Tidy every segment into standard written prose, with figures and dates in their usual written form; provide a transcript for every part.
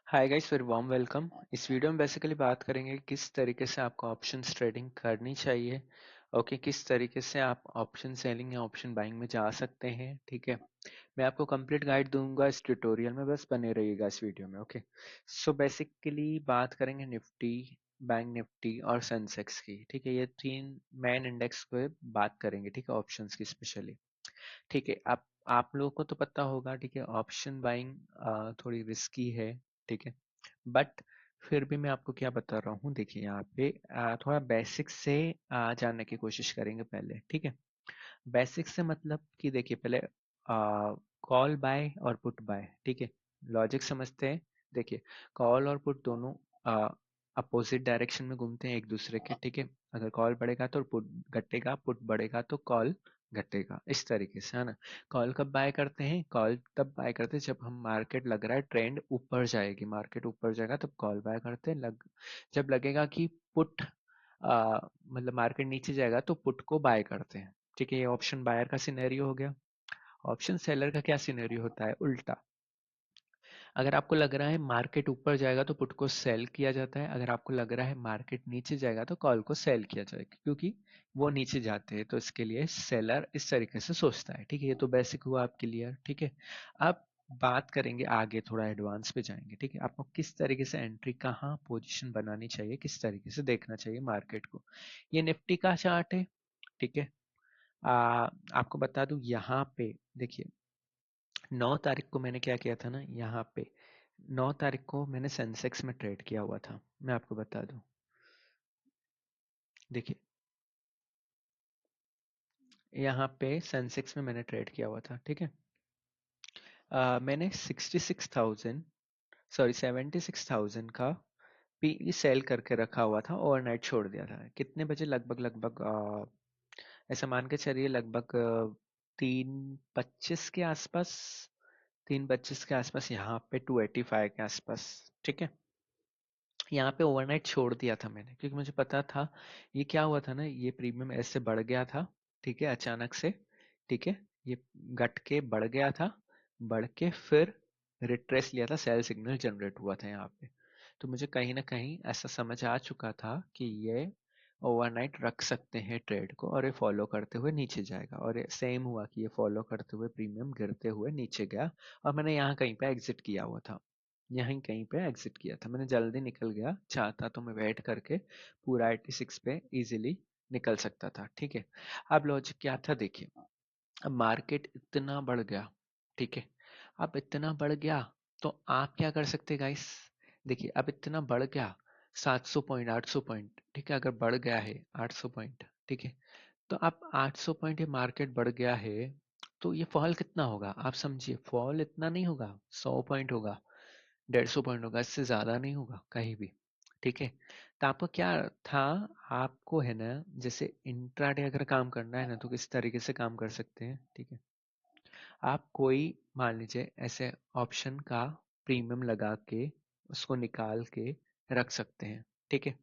Hi guys, very warm welcome. इस video में basically बात करेंगे किस तरीके से आपको ऑप्शंस ट्रेडिंग करनी चाहिए। ओके, किस तरीके से आप ऑप्शन सेलिंग या ऑप्शन बाइंग में जा सकते हैं। ठीक है, मैं आपको कंप्लीट गाइड दूंगा इस ट्यूटोरियल में, बस बने रहिएगा इस वीडियो में। ओके, सो बेसिकली बात करेंगे निफ्टी, बैंक निफ्टी और सेंसेक्स की। ठीक है, ये तीन मेन इंडेक्स पे बात करेंगे। ठीक है, ऑप्शंस की स्पेशली। ठीक है, आप लोगों को तो पता होगा। ठीक है, ऑप्शन बाइंग थोड़ी रिस्की है। ठीक है, बट फिर भी मैं आपको क्या बता रहा हूँ, देखिए यहाँ पे थोड़ा बेसिक्स से जानने की कोशिश करेंगे पहले। ठीक है, बेसिक्स से मतलब कि देखिए पहले कॉल बाय और पुट बाय। ठीक है, लॉजिक समझते हैं। देखिए, कॉल और पुट दोनों अपोजिट डायरेक्शन में घूमते हैं एक दूसरे के। ठीक है, अगर कॉल बढ़ेगा तो पुट घटेगा, पुट बढ़ेगा तो कॉल घटेगा, इस तरीके से, है ना। कॉल कब बाय करते हैं? कॉल तब बाय करते हैं जब हम मार्केट लग रहा है ट्रेंड ऊपर जाएगी, मार्केट ऊपर जाएगा तब कॉल बाय करते हैं। जब लगेगा कि पुट मतलब मार्केट नीचे जाएगा तो पुट को बाय करते हैं। ठीक है, ये ऑप्शन बायर का सिनेरियो हो गया। ऑप्शन सेलर का क्या सिनेरियो होता है? उल्टा। अगर आपको लग रहा है मार्केट ऊपर जाएगा तो पुट को सेल किया जाता है, अगर आपको लग रहा है मार्केट नीचे जाएगा तो कॉल को सेल किया जाएगा, क्योंकि वो नीचे जाते हैं तो इसके लिए सेलर इस तरीके से सोचता है। ठीक है, ये तो बेसिक हुआ आपके लिए। ठीक है, अब बात करेंगे आगे, थोड़ा एडवांस पे जाएंगे। ठीक है, आपको किस तरीके से एंट्री, कहाँ पोजीशन बनानी चाहिए, किस तरीके से देखना चाहिए मार्केट को। ये निफ्टी का चार्ट है। ठीक है, आपको बता दूं यहाँ पे देखिए, 9 तारीख को मैंने क्या किया था ना, यहाँ पे 9 तारीख को मैंने सेंसेक्स में ट्रेड किया हुआ था। मैं आपको बता दूं, देखिए यहाँ पे सेंसेक्स में मैंने ट्रेड किया हुआ था। ठीक है, मैंने 66,000, सॉरी 76,000 का पीई सेल करके रखा हुआ था, ओवरनाइट छोड़ दिया था। कितने बजे? लगभग लगभग ऐसा मान के चलिए लगभग 3:25 के आसपास, 3:25 के आसपास, यहाँ पे 285 के आसपास। ठीक है, यहाँ पे ओवरनाइट छोड़ दिया था मैंने, क्योंकि मुझे पता था ये क्या हुआ था ना, ये प्रीमियम ऐसे बढ़ गया था। ठीक है, अचानक से। ठीक है, ये घट के बढ़ गया था, बढ़ के फिर रिट्रेस लिया था, सेल सिग्नल जनरेट हुआ था यहाँ पे। तो मुझे कहीं ना कहीं ऐसा समझ आ चुका था कि ये ओवरनाइट रख सकते हैं ट्रेड को, और ये फॉलो करते हुए नीचे जाएगा। और ये सेम हुआ कि ये फॉलो करते हुए प्रीमियम गिरते हुए नीचे गया, और मैंने यहाँ कहीं पे एग्जिट किया हुआ था। यहीं कहीं पे एग्जिट किया था मैंने, जल्दी निकल गया। चाहता तो मैं वेट करके पूरा 86 पे इजीली निकल सकता था। ठीक है, अब लॉजिक क्या था देखिए, अब मार्केट इतना बढ़ गया। ठीक है, अब इतना बढ़ गया तो आप क्या कर सकते गाइस? देखिए, अब इतना बढ़ गया, 700 पॉइंट, 800 पॉइंट। ठीक है, अगर बढ़ गया है 800 पॉइंट। ठीक है, तो अब 800 पॉइंट ये मार्केट बढ़ गया है, तो ये फॉल कितना होगा आप समझिए। फॉल इतना नहीं होगा, 100 पॉइंट होगा, 150 पॉइंट होगा, इससे ज्यादा नहीं होगा कहीं भी। ठीक है, तो आपको क्या था, आपको है ना, जैसे इंट्राडे अगर काम करना है ना तो किस तरीके से काम कर सकते हैं। ठीक है, आप कोई मान लीजिए ऐसे ऑप्शन का प्रीमियम लगा के उसको निकाल के रख सकते हैं। ठीक है,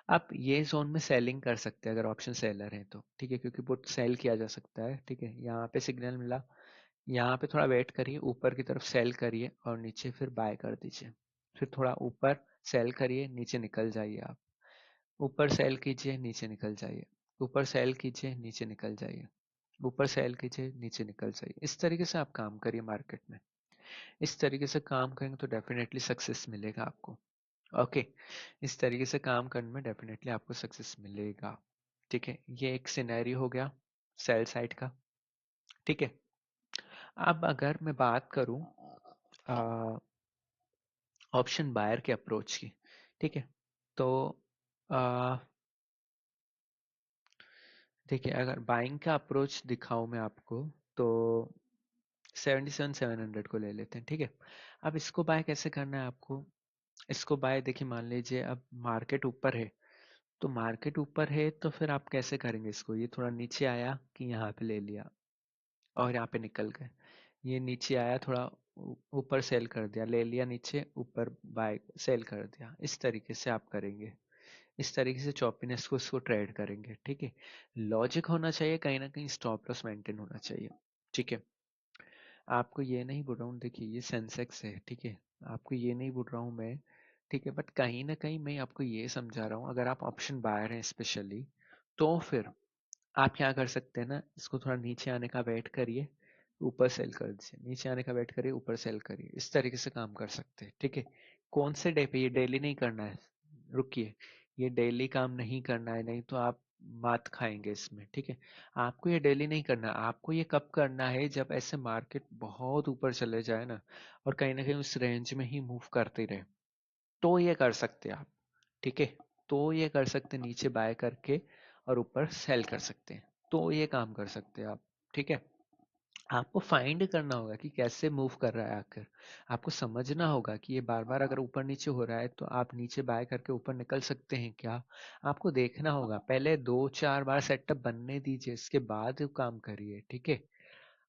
आप ये जोन में सेलिंग कर सकते हैं अगर ऑप्शन सेलर है तो। ठीक है, क्योंकि पुट सेल किया जा सकता है। ठीक है, यहाँ पे सिग्नल मिला, यहाँ पे थोड़ा वेट करिए, ऊपर की तरफ सेल करिए और नीचे फिर बाय कर दीजिए। फिर थोड़ा ऊपर सेल करिए, नीचे निकल जाइए आप। ऊपर सेल कीजिए, नीचे निकल जाइए। ऊपर सेल कीजिए, नीचे निकल जाइए। ऊपर सेल कीजिए, नीचे निकल जाइए। इस तरीके से आप काम करिए मार्केट में। इस तरीके से काम करेंगे तो डेफिनेटली सक्सेस मिलेगा आपको। ओके, इस तरीके से काम करने में डेफिनेटली आपको सक्सेस मिलेगा। ठीक है, ये एक सिनेरियो हो गया सेल साइड का। ठीक है, अब अगर मैं बात करूं ऑप्शन बायर के अप्रोच की। ठीक है, तो आ, देखिए, अगर बाइंग का अप्रोच दिखाऊं मैं आपको तो 77,700 को ले लेते हैं। ठीक है, अब इसको बाय कैसे करना है आपको? इसको बाय देखिए, मान लीजिए अब मार्केट ऊपर है, तो मार्केट ऊपर है तो फिर आप कैसे करेंगे इसको? ये थोड़ा नीचे आया कि यहाँ पे ले लिया और यहाँ पे निकल गए। ये नीचे आया, थोड़ा ऊपर सेल कर दिया, ले लिया नीचे, ऊपर बाय सेल कर दिया। इस तरीके से आप करेंगे, इस तरीके से चॉपीनेस को इसको ट्रेड करेंगे। ठीक है, लॉजिक होना चाहिए, कहीं ना कहीं स्टॉप लॉस मेंटेन होना चाहिए। ठीक है, आपको ये नहीं बोल रहा हूँ, देखिए ये सेंसेक्स है, ठीक है, आपको ये नहीं बोल रहा हूँ मैं, ठीक है, बट कहीं ना कहीं मैं आपको ये समझा रहा हूँ, अगर आप ऑप्शन बायर हैं स्पेशली, तो फिर आप क्या कर सकते हैं ना, इसको थोड़ा नीचे आने का वेट करिए, ऊपर सेल कर दीजिए, नीचे आने का वेट करिए, ऊपर सेल करिए, इस तरीके से काम कर सकते हैं, ठीक है। कौन से डे पे, ये डेली नहीं करना है, रुकिए, ये डेली काम नहीं करना है, नहीं तो आप मात खाएंगे इसमें, ठीक है। आपको ये डेली नहीं करना, आपको ये कब करना है, जब ऐसे मार्केट बहुत ऊपर चले जाए ना, और कहीं ना कहीं उस रेंज में ही मूव करते रहे, तो ये कर सकते हैं आप, ठीक है। तो ये कर सकते हैं, नीचे बाय करके और ऊपर सेल कर सकते हैं, तो ये काम कर सकते हैं आप, ठीक है। आपको फाइंड करना होगा कि कैसे मूव कर रहा है आकर, आपको समझना होगा कि ये बार बार अगर ऊपर नीचे हो रहा है तो आप नीचे बाय करके ऊपर निकल सकते हैं क्या, आपको देखना होगा, पहले 2-4 बार सेटअप बनने दीजिए, इसके बाद काम करिए, ठीक है।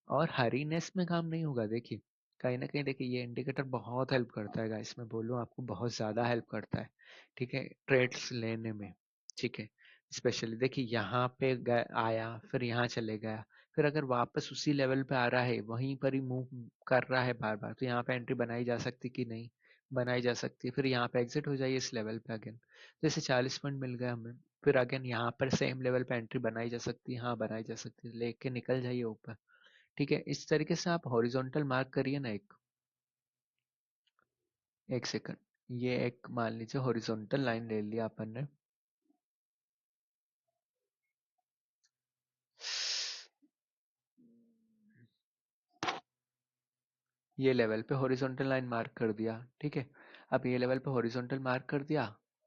और हरीनेस में काम नहीं होगा, देखिए कहीं ना कहीं देखिए ये इंडिकेटर बहुत हेल्प करता है गाइस, मैं बोलूँ आपको बहुत ज़्यादा हेल्प करता है, ठीक है, ट्रेड्स लेने में, ठीक है। स्पेशली देखिए यहाँ पे आया, फिर यहाँ चले गया, फिर अगर वापस उसी लेवल पे आ रहा है, वहीं पर ही मूव कर रहा है बार बार, तो यहाँ पे एंट्री बनाई जा सकती कि नहीं, बनाई जा सकती है, फिर यहाँ पे एग्जिट हो जाइए इस लेवल पे अगेन, जैसे 40 पॉइंट मिल गया हमें, फिर अगेन यहाँ पर सेम लेवल पे एंट्री बनाई जा सकती है, हाँ बनाई जा सकती है, लेके निकल जाइए ऊपर, ठीक है। इस तरीके से आप हॉरिजॉन्टल मार्क करिए ना, एक सेकंड, ये एक मान लीजिए हॉरिजॉन्टल लाइन ले लिया अपन ने, ये लेवल पे हॉरिजॉन्टल लाइन मार्क कर दिया, ठीक है। अब ये लेवल पे हॉरिजॉन्टल मार्क कर दिया,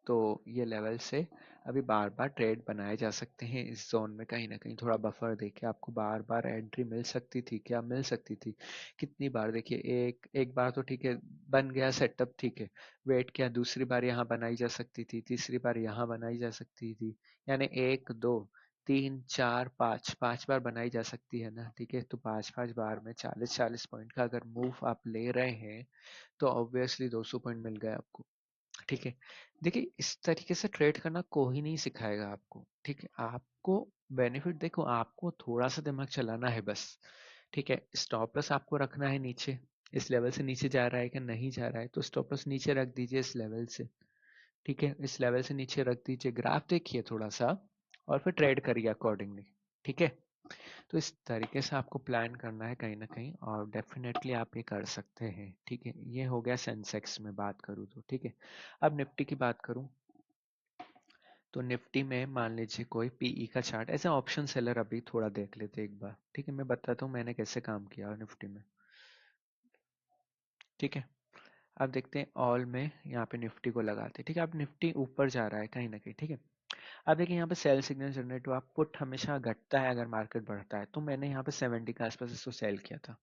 तो ये लेवल से अभी बार बार ट्रेड बनाए जा सकते हैं, इस जोन में कहीं ना कहीं थोड़ा बफर देके आपको बार बार एंट्री मिल सकती थी, क्या मिल सकती थी, कितनी बार, देखिए एक एक बार तो ठीक है, बन गया सेटअप, ठीक है, वेट किया, दूसरी बार यहाँ बनाई जा सकती थी, तीसरी बार यहाँ बनाई जा सकती थी, यानी 1 2 3 4 5 5 बार बनाई जा सकती है ना, ठीक है। तो 5 5 बार में 40 40 पॉइंट का अगर मूव आप ले रहे हैं, तो ऑब्वियसली 200 पॉइंट मिल गए आपको, ठीक है। देखिए इस तरीके से ट्रेड करना कोई नहीं सिखाएगा आपको, ठीक है, आपको बेनिफिट देखो, आपको थोड़ा सा दिमाग चलाना है बस, ठीक है। स्टॉप लॉस आपको रखना है नीचे, इस लेवल से नीचे जा रहा है कि नहीं जा रहा है, तो स्टॉप लॉस नीचे रख दीजिए इस लेवल से, ठीक है, इस लेवल से नीचे रख दीजिए, ग्राफ देखिए थोड़ा सा, और फिर ट्रेड करिए अकॉर्डिंगली, ठीक है। तो इस तरीके से आपको प्लान करना है कहीं ना कहीं, और डेफिनेटली आप ये कर सकते हैं, ठीक है। ये हो गया सेंसेक्स में बात करूँ तो, ठीक है। अब निफ्टी की बात करूँ, तो निफ्टी में मान लीजिए कोई पीई का चार्ट, ऐसे ऑप्शन सेलर अभी थोड़ा देख लेते हैं एक बार, ठीक है, मैं बताता हूँ मैंने कैसे काम किया निफ्टी में, ठीक है। अब देखते हैं ऑल में, यहाँ पे निफ्टी को लगाते हैं, ठीक है। अब निफ्टी ऊपर जा रहा है कहीं ना कहीं, ठीक है। अब देखिए यहाँ पे सेल सिग्नल जनरेट हुआ, पुट हमेशा घटता है अगर मार्केट बढ़ता है, तो मैंने यहाँ पे 70 के आसपास इसको सेल किया था,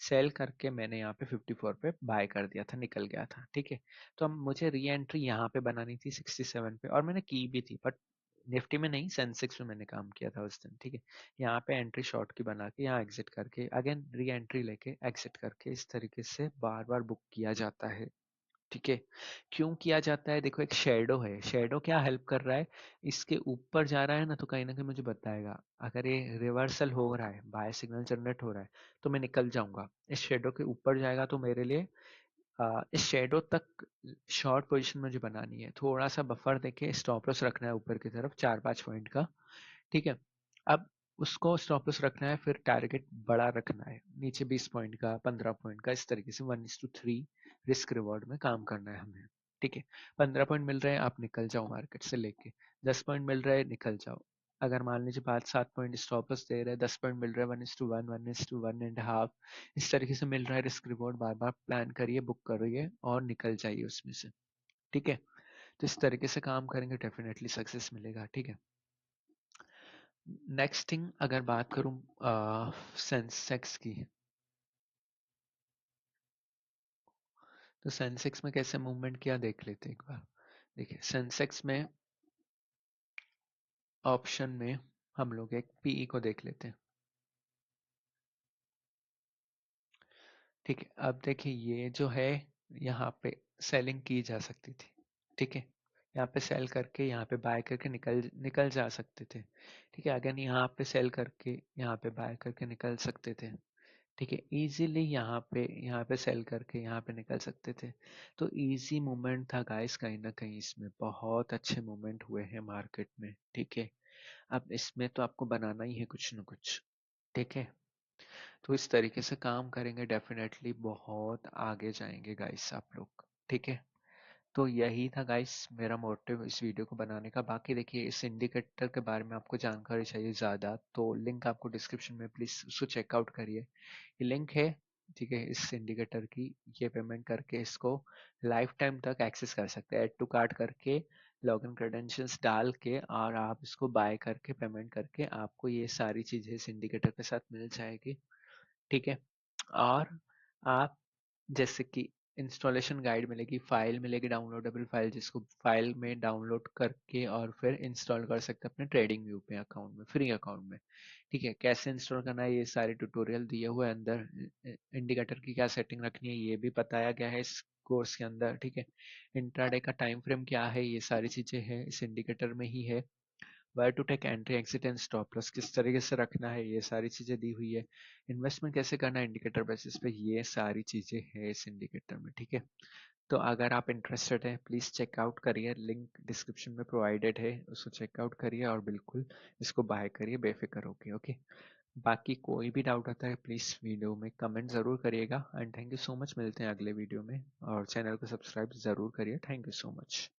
सेल करके मैंने यहाँ पे 54 पे बाय कर दिया था, निकल गया था, ठीक है। तो अब मुझे री एंट्री यहाँ पे बनानी थी 67 पे, और मैंने की भी थी, बट निफ्टी में नहीं, सेंसेक्स में मैंने काम किया था उस दिन, ठीक है। यहाँ पे एंट्री शॉर्ट की बना के यहाँ एग्जिट करके अगेन री एंट्री लेके एग्जिट करके, इस तरीके से बार बार बुक किया जाता है, ठीक है। क्यों किया जाता है, देखो एक शेडो है, शेडो क्या हेल्प कर रहा है, इसके ऊपर जा रहा है ना, तो कहीं ना कहीं मुझे बताएगा, अगर ये रिवर्सल हो रहा है, बाय सिग्नल जनरेट हो रहा है, तो मैं निकल जाऊंगा, इस शेडो के ऊपर जाएगा तो मेरे लिए इस शेडो तक शॉर्ट पोजीशन मुझे बनानी है, थोड़ा सा बफर देके स्टॉप लॉस रखना है ऊपर की तरफ 4-5 पॉइंट का, ठीक है। अब उसको स्टॉप लॉस रखना है, फिर टारगेट बड़ा रखना है, नीचे 20 पॉइंट का, 15 पॉइंट का, इस तरीके से 1:3 रिस्क रिवॉर्ड में काम करना है हमें, ठीक है। 15 पॉइंट मिल रहे हैं, आप निकल जाओ मार्केट से लेके, 10 पॉइंट मिल रहे हैं, निकल जाओ, अगर मान लीजिए 5-7 पॉइंट स्टॉप लॉस दे रहे हैं, 10 पॉइंट मिल रहा है, 1:1, 1:1.5, इस तरीके से मिल रहा है रिस्क रिवॉर्ड, बार बार प्लान करिए, बुक करिए और निकल जाइए उसमें से, ठीक है। तो इस तरीके से काम करेंगे, डेफिनेटली सक्सेस मिलेगा, ठीक है। नेक्स्ट थिंग अगर बात करूं सेंसेक्स की, तो सेंसेक्स में कैसे मूवमेंट किया देख लेते हैं एक बार। देखिए सेंसेक्स में ऑप्शन में हम लोग एक पीई को देख लेते हैं, ठीक है। अब देखिए ये जो है, यहाँ पे सेलिंग की जा सकती थी, ठीक है, यहाँ पे सेल करके यहाँ पे बाय करके निकल निकल जा सकते थे, ठीक है। अगेन यहाँ पे सेल करके यहाँ पे बाय करके निकल सकते थे, ठीक है, इजीली यहाँ पे सेल करके यहाँ पे निकल सकते थे। तो इजी मूवमेंट था गाइस, कहीं ना कहीं इसमें बहुत अच्छे मूवमेंट हुए हैं मार्केट में। ठीक है, अब इसमें तो आपको बनाना ही है कुछ ना कुछ। ठीक है, तो इस तरीके से काम करेंगे डेफिनेटली बहुत आगे जाएंगे गाइस आप लोग। ठीक है, तो यही था गाइस मेरा मोटिव इस वीडियो को बनाने का। बाकी देखिए, इस इंडिकेटर के बारे में आपको जानकारी चाहिए ज़्यादा तो लिंक आपको डिस्क्रिप्शन में, प्लीज़ उसको चेकआउट करिए। ये लिंक है, ठीक है, इस इंडिकेटर की। ये पेमेंट करके इसको लाइफ टाइम तक एक्सेस कर सकते हैं, ऐड टू कार्ट करके लॉगिन क्रेडेंशियल्स डाल के, और आप इसको बाय करके पेमेंट करके आपको ये सारी चीज़ें इस इंडिकेटर के साथ मिल जाएगी। ठीक है, और आप जैसे कि इंस्टॉलेशन गाइड मिलेगी, फाइल मिलेगी, डाउनलोडेबल फाइल, जिसको फाइल में डाउनलोड करके और फिर इंस्टॉल कर सकते हैं अपने ट्रेडिंग व्यू पे अकाउंट में, फ्री अकाउंट में। ठीक है, कैसे इंस्टॉल करना है ये सारे ट्यूटोरियल दिए हुए हैं अंदर। इंडिकेटर की क्या सेटिंग रखनी है ये भी बताया गया है इस कोर्स के अंदर। ठीक है, इंट्राडे का टाइम फ्रेम क्या है, ये सारी चीजें हैं इस इंडिकेटर में ही है। Where to take entry exit and stop loss किस तरीके से रखना है, ये सारी चीजें दी हुई है। इन्वेस्टमेंट कैसे करना है इंडिकेटर बेसिस पे, ये सारी चीजें हैं इस इंडिकेटर में। ठीक है, तो अगर आप इंटरेस्टेड हैं प्लीज चेकआउट करिए, लिंक डिस्क्रिप्शन में प्रोवाइडेड है, उसको चेकआउट करिए और बिल्कुल इसको बाय करिए बेफिक्र होके। ओके, बाकी कोई भी डाउट आता है प्लीज वीडियो में कमेंट जरूर करिएगा। And thank you so much, मिलते हैं अगले वीडियो में, और चैनल को सब्सक्राइब जरूर करिए। Thank you so much.